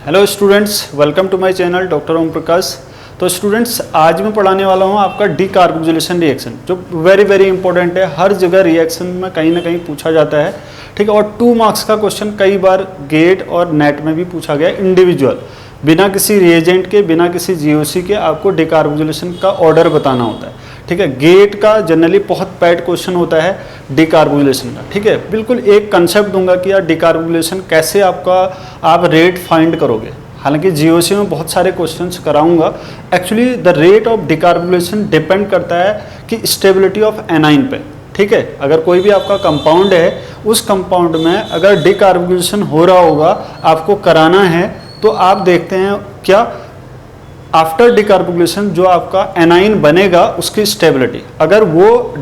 Hello students, welcome to my channel doctor Om Prakash. तो students, आज मैं पढ़ाने वाला हूँ आपका डीकार्बोक्सिलेशन रिएक्शन, जो वेरी इंपॉर्टेंट है। हर जगह रिएक्शन में कहीं ना कहीं पूछा जाता है, ठीक है। और 2 मार्क्स का क्वेश्चन कई बार गेट और नेट में भी पूछा गया इंडिविजुअल, बिना किसी रिएजेंट के, बिना किसी जीओसी के आपको डीकार्बोक्सिलेशन का ऑर्डर बताना होता है, ठीक है। गेट का जनरली बहुत पैड क्वेश्चन होता है डीकार्बोक्सिलेशन का, ठीक है। बिल्कुल एक कंसेप्ट दूंगा कि यार डीकार्बोक्सिलेशन कैसे आप रेट फाइंड करोगे। हालांकि जीओसी में बहुत सारे क्वेश्चंस कराऊंगा। Actually the rate of decarboxylation depend करता है कि स्टेबिलिटी ऑफ एनाइन पे, ठीक है। अगर कोई भी आपका कंपाउंड है, उस कंपाउंड में अगर डीकार्बोक्सिलेशन हो रहा होगा, आपको कराना है, तो आप देखते हैं क्या आफ्टर डीकार्बोक्सिलेशन जो आपका एनाइन बनेगा उसकी स्टेबिलिटी, अगर वो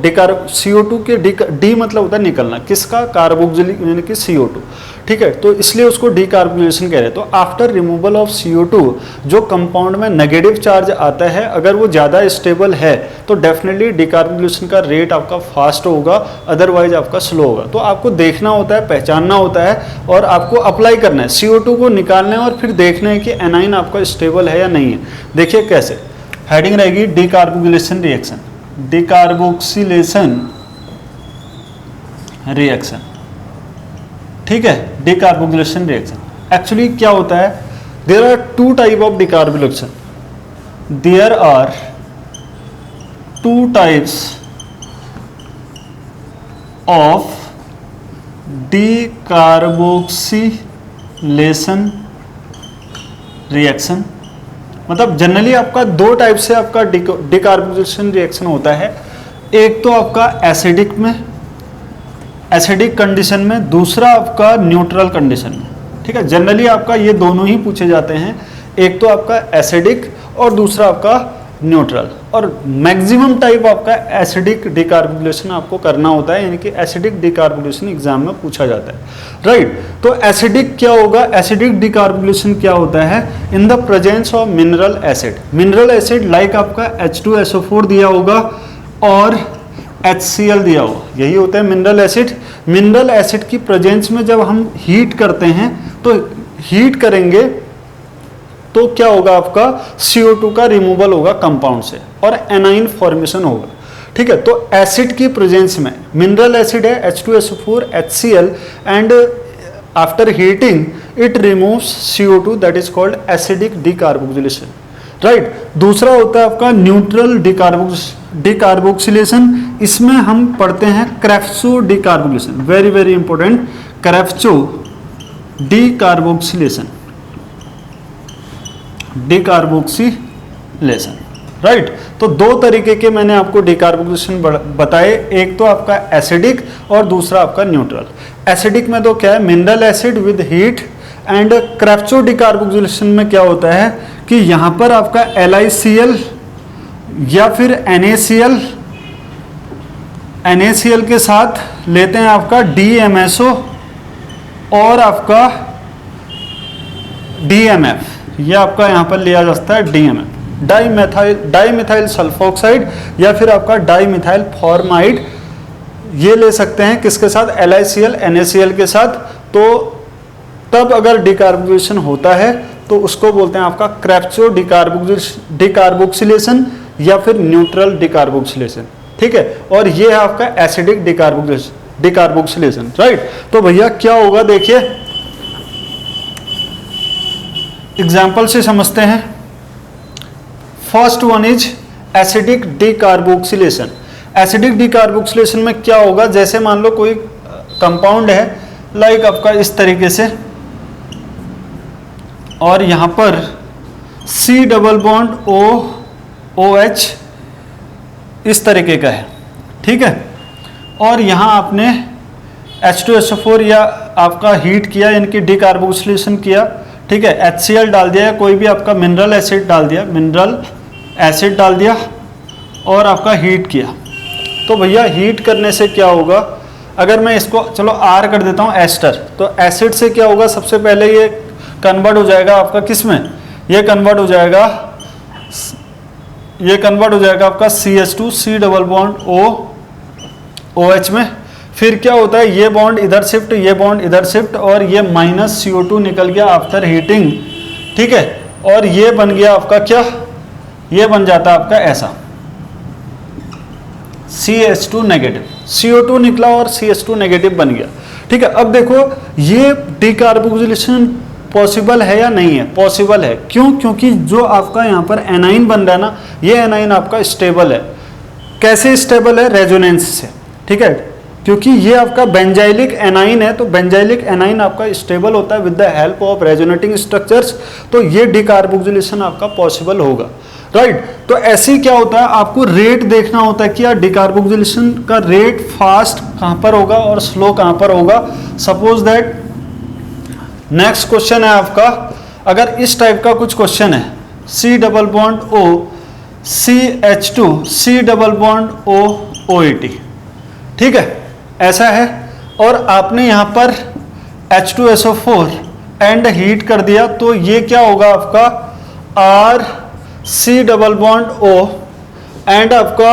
CO2 के डी मतलब होता है निकलना, किसका, कार्बोक्सिलिक यानी कि CO2, ठीक है। तो इसलिए उसको डीकार्बोक्सिलेशन कह रहे हैं। तो आफ्टर रिमूवल ऑफ CO2 जो कंपाउंड में नेगेटिव चार्ज आता है, अगर वो ज़्यादा स्टेबल है तो डेफिनेटली डीकार्बोक्सिलेशन का रेट आपका फास्ट होगा, अदरवाइज आपका स्लो होगा। तो आपको देखना होता है, पहचानना होता है और आपको अप्लाई करना है, CO2 को निकालना है और फिर देखना है कि एनाइन आपका स्टेबल है या नहीं है। देखिए कैसे, हेडिंग रहेगी डीकार्बोक्सिलेशन रिएक्शन, डीकार्बोक्सिलेशन रिएक्शन, ठीक है। डीकार्बोक्सिलेशन रिएक्शन एक्चुअली क्या होता है, there are 2 type of decarboxylation, there are 2 types of decarboxylation reaction. मतलब जनरली आपका 2 टाइप से आपका डीकार्बोक्सिलेशन रिएक्शन होता है। एक तो आपका एसिडिक में, एसिडिक कंडीशन में, दूसरा आपका न्यूट्रल कंडीशन में, ठीक है। जनरली आपका ये दोनों ही पूछे जाते हैं, एक तो आपका एसिडिक और दूसरा आपका न्यूट्रल। और मैक्सिमम टाइप आपका एसिडिक डीकार्बोक्सिलेशन आपको करना होता है, यानी कि एसिडिक डीकार्बोक्सिलेशन एग्जाम में पूछा जाता है, राइट। तो एसिडिक क्या होगा, एसिडिक डीकार्बोक्सिलेशन क्या होता है, in the presence of mineral acid. Mineral acid like आपका H2SO4 दिया होगा और HCl दिया होगा, यही होता है मिनरल एसिड। मिनरल एसिड की प्रेजेंस में जब हम हीट करते हैं, तो हीट करेंगे तो क्या होगा, आपका CO2 का रिमूवल होगा कंपाउंड से और एनाइन फॉर्मेशन होगा, ठीक है। तो एसिड की प्रेजेंस में, मिनरल एसिड है H2SO4 HCl and after heating it removes CO2, that is called acidic decarboxylation, right. दूसरा होता है आपका न्यूट्रल डीकार्बोक्सिलेशन। इसमें हम पढ़ते हैं क्रेफ्टसो डीकार्बोक्सिलेशन, वेरी इंपॉर्टेंट, क्रेफ्टसो डीकार्बोक्सिलेशन, डीकार्बोक्सिलेशन, राइट। तो 2 तरीके के मैंने आपको डीकार्बोक्सिलेशन बताए, एक तो आपका एसिडिक और दूसरा आपका न्यूट्रल। एसिडिक में तो क्या है, mineral acid with heat, and क्रेफ्टसो डीकार्बोक्सिलेशन में क्या होता है कि यहाँ पर आपका LiCl या फिर NaCl के साथ लेते हैं आपका DMSO और आपका DMF, यह आपका यहाँ पर लिया जाता है DMF, डाईमिथाइल सल्फोक्साइड या फिर आपका डाईमिथाइल फॉर्माइड, ये ले सकते हैं किसके साथ, LiCl NaCl के साथ। तो तब अगर डीकार्बोक्सिलेशन होता है तो उसको बोलते हैं आपका क्रेफ्टसो डीकार्बोक्सिलेशन या फिर न्यूट्रल डीकार्बोक्सिलेशन, ठीक है। और ये है आपका एसिडिक डीकार्बोक्सिलेशन, राइट। तो भैया क्या होगा, देखिए एग्जाम्पल से समझते हैं। First one is acidic decarboxylation. Acidic decarboxylation में क्या होगा, जैसे मान लो कोई कंपाउंड है लाइक आपका इस तरीके से, और यहां पर C डबल बॉन्ड OH इस तरीके का है, ठीक है। और यहां आपने H2SO4 या आपका हीट किया, यानी कि डीकार्बोक्सिलेशन किया, ठीक है। HCl डाल दिया, कोई भी आपका मिनरल एसिड डाल दिया, मिनरल एसिड डाल दिया और आपका हीट किया। तो भैया हीट करने से क्या होगा, अगर मैं इसको चलो R कर देता हूँ एस्टर, तो एसिड से क्या होगा, सबसे पहले ये कन्वर्ट हो जाएगा आपका किस में, ये कन्वर्ट हो जाएगा आपका CH2 C double bond OH में। फिर क्या होता है, ये बॉन्ड इधर शिफ्ट, ये बॉन्ड इधर शिफ्ट, और ये माइनस CO2 निकल गया आफ्टर हीटिंग ठीक है, और ये बन गया आपका क्या, ये बन जाता है आपका ऐसा CH2 नेगेटिव, CO2 निकला और CH2 नेगेटिव बन गया। ठीक है, अब देखो ये डिकार्बोक्सिलेशन पॉसिबल है या नहीं है? पॉसिबल है। क्यों? क्योंकि जो आपका यहाँ पर एनाइन बन रहा है ना, ये एनाइन आपका स्टेबल है। कैसे स्टेबल है? रेजोनेंस से। ठीक है, क्योंकि ये आपका बेंजाइलिक एनाइन है, तो बेंजाइलिक एनाइन आपका स्टेबल होता है with the help of resonating structures, तो ये डिकार्बोक्सिलेशन आपका पॉसिबल होगा। राइट, तो ऐसे क्या होता है, आपको रेट देखना होता है कि यार डिकार्बोक्सिलेशन का रेट फास्ट कहाँ पर होगा और स्लो कहाँ पर होगा। सपोज दैट नेक्स्ट क्वेश्चन है आपका, अगर इस टाइप का कुछ क्वेश्चन है, C double bond O CH2 C double bond O OET, ठीक है, ऐसा है, और आपने यहाँ पर H2SO4 एंड हीट कर दिया, तो ये क्या होगा आपका R C double bond O and आपका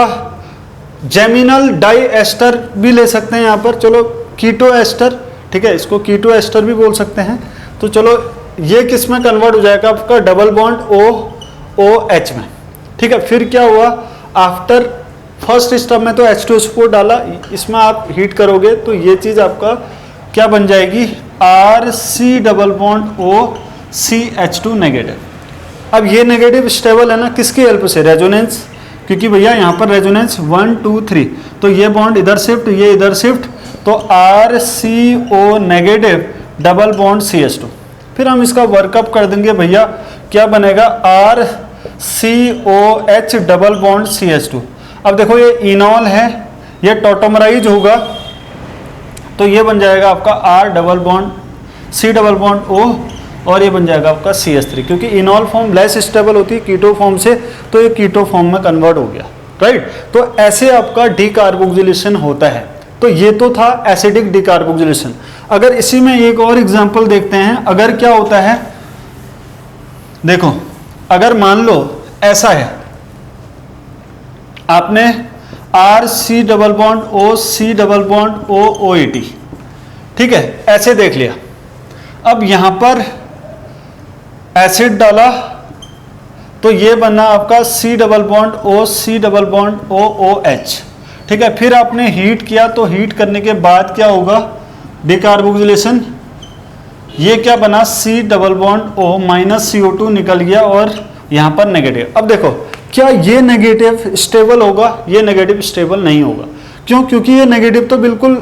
जेमिनल डाई एस्टर भी ले सकते हैं यहाँ पर, चलो कीटो एस्टर, ठीक है, इसको कीटो एस्टर भी बोल सकते हैं। तो चलो ये किस में कन्वर्ट हो जाएगा आपका डबल बॉन्ड OH में। ठीक है, फिर क्या हुआ, आफ्टर फर्स्ट स्टेप में तो H2SO4 डाला, इसमें आप हीट करोगे तो ये चीज़ आपका क्या बन जाएगी, RC double bond O CH2 negative. अब ये नेगेटिव स्टेबल है ना, किसकी हेल्प से? रेजोनेंस, क्योंकि भैया यहाँ पर रेजोनेंस 1 2 3, तो ये बॉन्ड इधर शिफ्ट, ये इधर शिफ्ट, तो RCO negative double bond CH2। फिर हम इसका वर्कअप कर देंगे भैया, क्या बनेगा, RCOH डबल बॉन्ड CH2। अब देखो ये इनॉल है, ये टॉटोमराइज होगा, तो ये बन जाएगा आपका R double bond C double bond O, और ये बन जाएगा आपका CH3, क्योंकि इनॉल फॉर्म लेस स्टेबल होती है कीटो फॉर्म से, तो ये कीटो फॉर्म में कन्वर्ट हो गया। राइट, तो ऐसे आपका डिकार्बोक्सिलेशन होता है। तो ये तो था एसिडिक डिकार्बोक्सिलेशन। अगर इसी में एक और एग्जांपल देखते हैं, अगर क्या होता है, देखो अगर मान लो ऐसा है, आपने RC double bond O C double bond O OET, ठीक है, ऐसे देख लिया। अब यहां पर एसिड डाला, तो ये बना आपका C double bond O C double bond O OH। ठीक है, फिर आपने हीट किया, तो हीट करने के बाद क्या होगा, डिकार्बोक्सिलेशन, ये क्या बना, C double bond O minus CO2 निकल गया और यहाँ पर नेगेटिव। अब देखो क्या ये नेगेटिव स्टेबल होगा? ये नेगेटिव स्टेबल नहीं होगा। क्यों? क्योंकि ये नेगेटिव तो बिल्कुल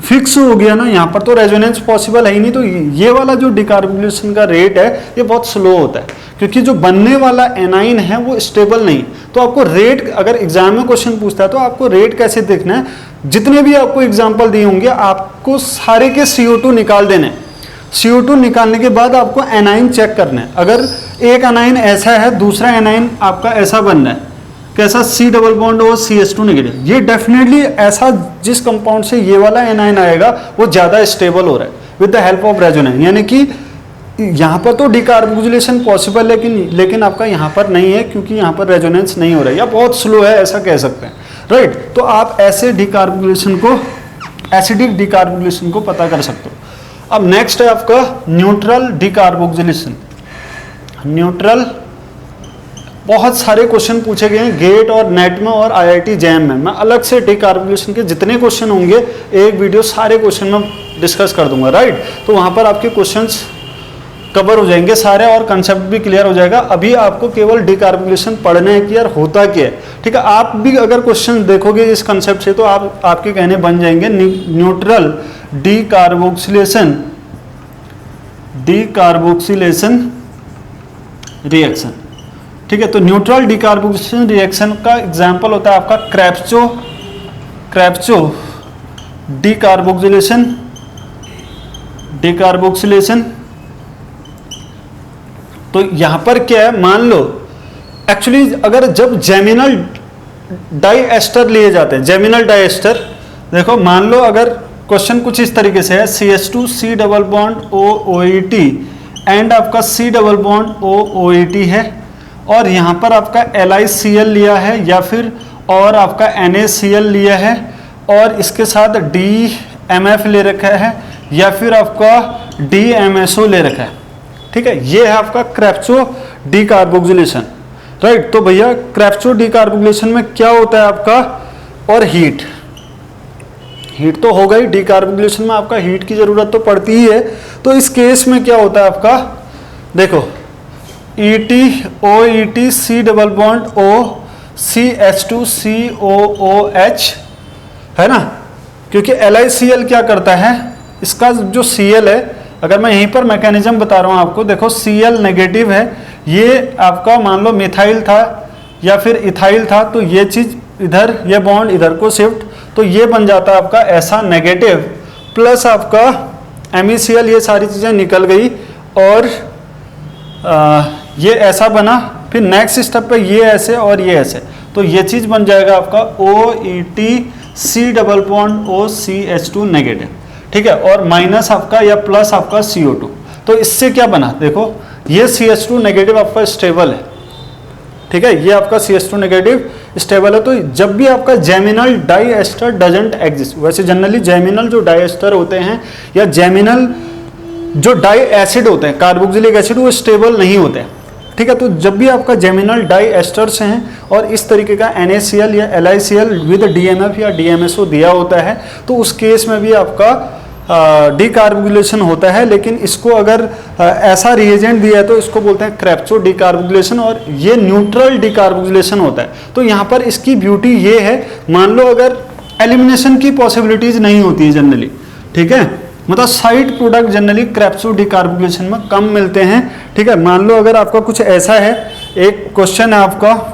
फिक्स हो गया ना, यहाँ पर तो रेजोनेंस पॉसिबल है ही नहीं। तो ये वाला जो डिकार्बोक्सिलेशन का रेट है ये बहुत स्लो होता है, क्योंकि जो बनने वाला एनाइन है वो स्टेबल नहीं। तो आपको रेट, अगर एग्जाम में क्वेश्चन पूछता है तो आपको रेट कैसे देखना है, जितने भी आपको एग्जाम्पल दिए होंगे आपको सारे के CO2 निकाल देने हैं। CO2 निकालने के बाद आपको एनाइन चेक करना है। अगर एक एनाइन ऐसा है, दूसरा एनाइन आपका ऐसा बनना है, कैसा, C double bond O CH2 negative, ये डेफिनेटली ऐसा जिस कंपाउंड से ये वाला एनाइन आएगा वो ज़्यादा स्टेबल हो रहा है with the help of resonance. यानी कि यहाँ पर तो डिकार्बोक्सिलेशन पॉसिबल है, लेकिन आपका यहाँ पर नहीं है, क्योंकि यहाँ पर रेजोनेंस नहीं हो रहा है या बहुत स्लो है, ऐसा कह सकते हैं। राइट, तो आप ऐसे डिकार्बोक्सिलेशन को, एसिडिक डिकार्बोक्सिलेशन को पता कर सकते हो। अब नेक्स्ट है आपका न्यूट्रल डिकार्बोक्सिलेशन। न्यूट्रल, बहुत सारे क्वेश्चन पूछे गए हैं गेट और नेट में और IIT जैम में। मैं अलग से डिकार्बोक्सिलेशन के जितने क्वेश्चन होंगे एक वीडियो सारे क्वेश्चन में डिस्कस कर दूंगा। राइट, तो वहाँ पर आपके क्वेश्चंस कवर हो जाएंगे सारे और कंसेप्ट भी क्लियर हो जाएगा। अभी आपको केवल डिकार्बोक्सिलेशन पढ़ना है कि यार होता क्या है। ठीक है, आप भी अगर क्वेश्चन देखोगे इस कंसेप्ट से तो आपके कहने बन जाएंगे न्यूट्रल डिकार्बोक्सिलेशन रिएक्शन। ठीक है, तो न्यूट्रल डिकार्बोक्सिलेशन रिएक्शन का एग्जांपल होता है आपका क्रेब्सो डिकार्बोक्सिलेशन। तो यहां पर क्या है, मान लो एक्चुअली अगर जब जेमिनल डाई एस्टर लिए जाते हैं, जेमिनल डाई एस्टर, देखो मान लो अगर क्वेश्चन कुछ इस तरीके से है, CH2 C double bond O OET and आपका C double bond O OET है, और यहाँ पर आपका LiCl लिया है या फिर और आपका NaCl लिया है, और इसके साथ DMF ले रखा है या फिर आपका DMSO ले रखा है। ठीक है, ये है आपका क्रेब्सो डीकार्बोक्सिलेशन, राइट। तो भैया क्रेब्सो डीकार्बोक्सिलेशन में क्या होता है आपका, और हीट तो हो गई, डीकार्बोक्सिलेशन में आपका हीट की जरूरत तो पड़ती ही है। तो इस केस में क्या होता है आपका, देखो ET C double bond O CH2COOH है ना, क्योंकि LiCl क्या करता है, इसका जो Cl है, अगर मैं यहीं पर मैकेनिज्म बता रहा हूं आपको, देखो Cl नेगेटिव है, ये आपका मान लो मिथाइल था या फिर इथाइल था, तो ये चीज इधर, ये बॉन्ड इधर को शिफ्ट, तो ये बन जाता है आपका ऐसा नेगेटिव, प्लस आपका MECl, ये सारी चीजें निकल गई और ये ऐसा बना, फिर नेक्स्ट स्टेप पे ये ऐसे और ये ऐसे, तो ये चीज बन जाएगा आपका OETC double bond OCH2 negative, ठीक है, और माइनस आपका या प्लस आपका CO2। तो इससे क्या बना, देखो ये CH2 नेगेटिव आपका स्टेबल है, ठीक है, ये आपका CH2 नेगेटिव स्टेबल है। तो जब भी आपका geminal di ester doesn't exist, वैसे जनरली जेमिनल जो डाई एस्टर होते हैं या जेमिनल जो डाई एसिड होते हैं कार्बोक्सिलिक एसिड, वो स्टेबल नहीं होते हैं, ठीक है। तो जब भी आपका जेमिनल डाई एस्टर्स हैं और इस तरीके का NaCl या LiCl विद DMF या DMSO दिया होता है, तो उस केस में भी आपका डीकार्बोक्सिलेशन होता है। लेकिन इसको अगर ऐसा रिएजेंट दिया है तो इसको बोलते हैं क्रेब्सो डीकार्बोक्सिलेशन, और ये न्यूट्रल डीकार्बोक्सिलेशन होता है। तो यहाँ पर इसकी ब्यूटी ये है, मान लो अगर एलिमिनेशन की पॉसिबिलिटीज नहीं होती है जनरली, ठीक है, मतलब साइड प्रोडक्ट जनरली क्रेब्सो डीकार्बोक्सिलेशन में कम मिलते हैं, ठीक है। मान लो अगर आपका कुछ ऐसा है, एक क्वेश्चन है आपका,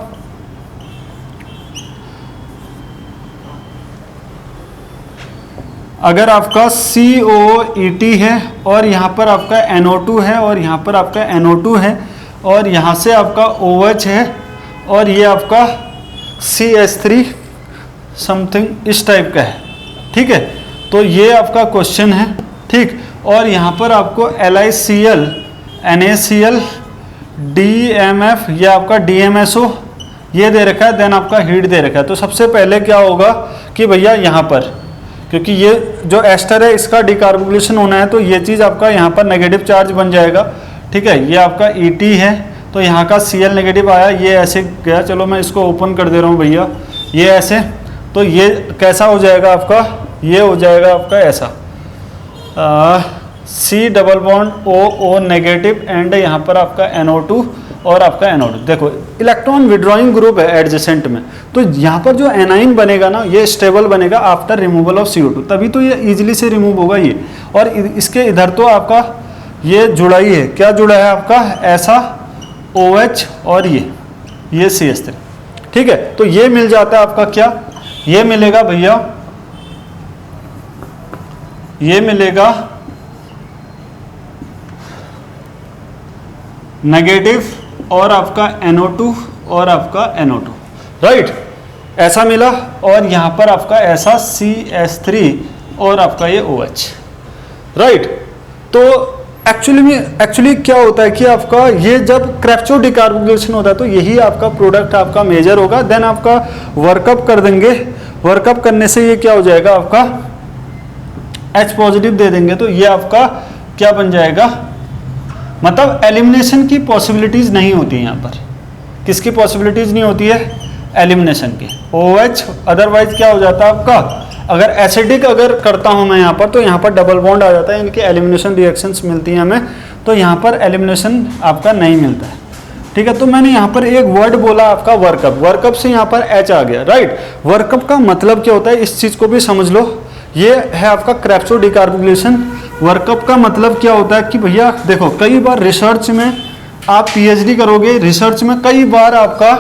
अगर आपका COET है और यहाँ पर आपका NO2 है और यहाँ पर आपका NO2 है और यहाँ से आपका OH है और ये आपका CH3 समथिंग इस टाइप का है, ठीक है। तो ये आपका क्वेश्चन है, ठीक, और यहाँ पर आपको LiCl NaCl DMF ये आपका DMSO ये दे रखा है, देन आपका हीट दे रखा है। तो सबसे पहले क्या होगा कि भैया यहाँ पर, क्योंकि ये जो एस्टर है इसका डीकार्बोक्सिलेशन होना है, तो ये चीज़ आपका यहाँ पर नेगेटिव चार्ज बन जाएगा, ठीक है। ये आपका ET है, तो यहाँ का Cl नेगेटिव आया, ये ऐसे गया, चलो मैं इसको ओपन कर दे रहा हूँ भैया, ये ऐसे, तो ये कैसा हो जाएगा आपका, ये हो जाएगा आपका ऐसा C double bond OO negative and यहाँ पर आपका NO2 और आपका NO2। देखो इलेक्ट्रॉन विड्रॉइंग ग्रुप है एडजेसेंट में, तो यहाँ पर जो एनाइन बनेगा ना, ये स्टेबल बनेगा आफ्टर रिमूवल ऑफ CO2, तभी तो ये इजीली से रिमूव होगा ये। और इसके इधर तो आपका ये जुड़ा ही है, क्या जुड़ा है आपका, ऐसा OH और ये CH3, ठीक है। तो ये मिल जाता है आपका क्या, ये मिलेगा भैया, ये मिलेगा नेगेटिव और आपका NO2 और आपका NO2, राइट, ऐसा मिला। और यहाँ पर आपका ऐसा CH3 और आपका ये OH, राइट। तो एक्चुअली क्या होता है कि आपका ये जब क्रेब्सो डीकार्बोक्सिलेशन होता है तो यही आपका प्रोडक्ट आपका मेजर होगा, देन आपका वर्कअप कर देंगे, वर्कअप करने से ये क्या हो जाएगा आपका H पॉजिटिव दे देंगे, तो ये आपका क्या बन जाएगा, मतलब एलिमिनेशन की पॉसिबिलिटीज नहीं होती है यहाँ पर। किसकी पॉसिबिलिटीज नहीं होती है, एलिमिनेशन की। OH अदरवाइज क्या हो जाता है आपका, अगर एसिडिक अगर करता हूँ मैं यहाँ पर, तो यहाँ पर डबल बॉन्ड आ जाता है, इनकी एलिमिनेशन रिएक्शंस मिलती हैं हमें, तो यहाँ पर एलिमिनेशन आपका नहीं मिलता है, ठीक है। तो मैंने यहाँ पर एक वर्ड बोला आपका वर्कअप, वर्कअप से यहाँ पर H आ गया, राइट। वर्कअप का मतलब क्या होता है, इस चीज को भी समझ लो, ये है आपका क्रेब्सो डीकार्बोक्सिलेशन। वर्कअप का मतलब क्या होता है कि भैया देखो, कई बार रिसर्च में आप PhD करोगे, रिसर्च में कई बार आपका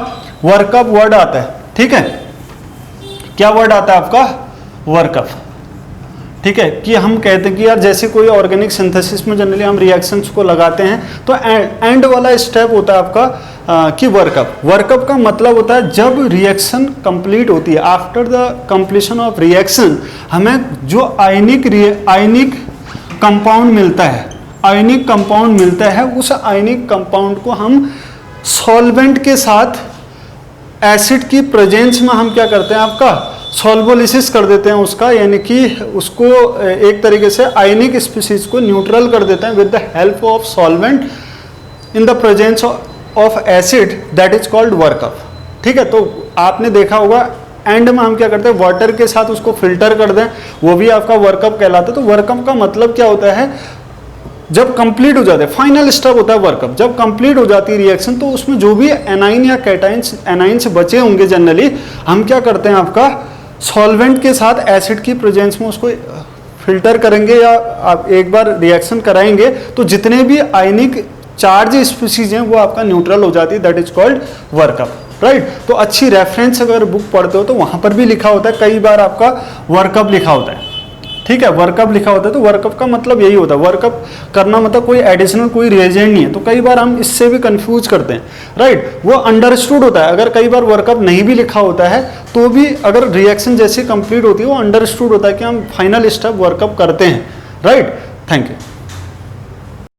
वर्कअप वर्ड आता है, ठीक है। क्या वर्ड आता है आपका, वर्कअप, ठीक है। कि हम कहते हैं कि यार जैसे कोई ऑर्गेनिक सिंथेसिस में जनरली हम रिएक्शंस को लगाते हैं, तो एंड वाला स्टेप होता है आपका कि वर्कअप। वर्कअप का मतलब होता है जब रिएक्शन कंप्लीट होती है, after the completion of reaction हमें जो आयनिक कंपाउंड मिलता है, आयनिक कंपाउंड मिलता है, उस आयनिक कंपाउंड को हम सॉल्वेंट के साथ एसिड की प्रेजेंस में हम क्या करते हैं, आपका सॉल्वोलिसिस कर देते हैं उसका, यानी कि उसको एक तरीके से आयनिक स्पीशीज को न्यूट्रल कर देते हैं with the help of solvent, in the presence of acid that is called workup. ठीक है, तो आपने देखा होगा एंड में हम क्या करते हैं, वाटर के साथ उसको फिल्टर कर दें, वो भी आपका वर्कअप कहलाता है। तो वर्कअप का मतलब क्या होता है, जब कंप्लीट हो जाता है, फाइनल स्टेप होता है वर्कअप, जब कंप्लीट हो जाती है रिएक्शन तो उसमें जो भी एनाइन या कैटाइंस एनाइंस बचे होंगे जनरली, हम क्या करते हैं, आपका सॉल्वेंट के साथ एसिड की प्रेजेंस में उसको फिल्टर करेंगे या आप एक बार रिएक्शन कराएंगे तो जितने भी आयनिक चार्ज स्पीसीज हैं वो आपका न्यूट्रल हो जाती है, that is called workup, right. तो अच्छी रेफरेंस अगर बुक पढ़ते हो तो वहां पर भी लिखा होता है, कई बार आपका वर्कअप लिखा होता है। ठीक है, वर्कअप लिखा होता है, तो वर्कअप का मतलब यही होता है, वर्कअप करना मतलब कोई एडिशनल कोई रिएजेंट नहीं है। तो कई बार हम इससे भी कंफ्यूज करते हैं, राइट। वो अंडरस्टूड होता है, अगर कई बार वर्कअप नहीं भी लिखा होता है तो भी अगर रिएक्शन जैसी कंप्लीट होती है वो अंडरस्टूड होता है कि हम फाइनल स्टेप वर्कअप करते हैं, राइट। Thank you.